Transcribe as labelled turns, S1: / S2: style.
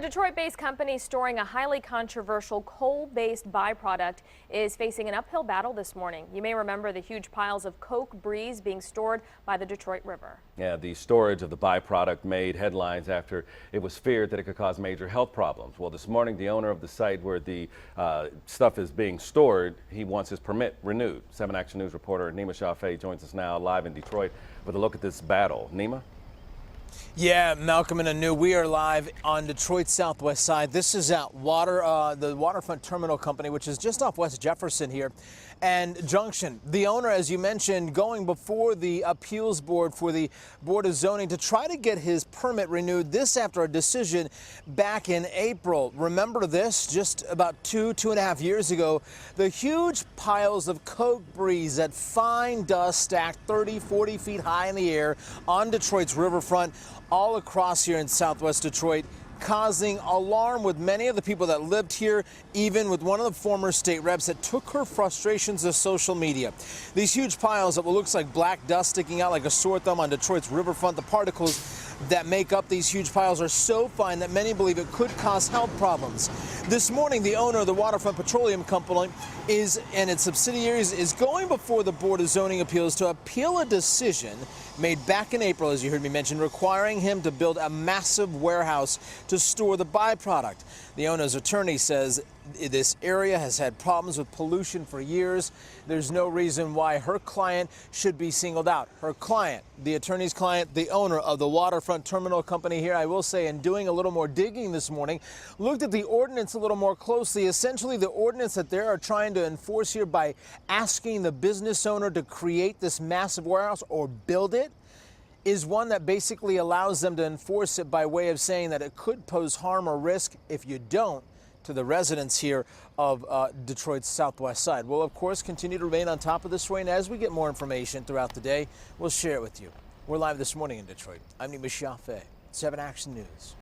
S1: Detroit-based company storing a highly controversial coal-based byproduct is facing an uphill battle this morning. You may remember the huge piles of coke breeze being stored by the Detroit River.
S2: Yeah, the storage of the byproduct made headlines after it was feared that it could cause major health problems. Well, this morning, the owner of the site where the stuff is being stored, he wants his permit renewed. 7 Action News reporter Nima Shafay joins us now live in Detroit with a look at this battle. Nima?
S3: Yeah, Malcolm and Anu, we are live on Detroit's southwest side. This is at the Waterfront Terminal Company, which is just off West Jefferson here, and Junction. The owner, as you mentioned, going before the appeals board for the Board of Zoning to try to get his permit renewed. This after a decision back in April. Remember this? Just about two and a half years ago, the huge piles of coke breeze, that fine dust stacked 30, 40 feet high in the air on Detroit's riverfront, all across here in southwest Detroit, causing alarm with many of the people that lived here, even with one of the former state reps that took her frustrations to social media. These huge piles of what looks like black dust sticking out like a sore thumb on Detroit's riverfront. The particles that make up these huge piles are so fine that many believe it could cause health problems. This morning, the owner of the Waterfront Petroleum Company and its subsidiaries is going before the Board of Zoning Appeals to appeal a decision made back in April, as you heard me mention, requiring him to build a massive warehouse to store the byproduct. The owner's attorney says this area has had problems with pollution for years. There's no reason why her client should be singled out. Her client, the attorney's client, the owner of the Waterfront Terminal Company here, I will say, in doing a little more digging this morning, looked at the ordinance a little more closely. Essentially, the ordinance that they are trying to enforce here by asking the business owner to create this massive warehouse or build it is one that basically allows them to enforce it by way of saying that it could pose harm or risk if you don't to the residents here of Detroit's southwest side. We'll, of course, continue to remain on top of this story, and as we get more information throughout the day, we'll share it with you. We're live this morning in Detroit. I'm Nima Shafay, 7 Action News.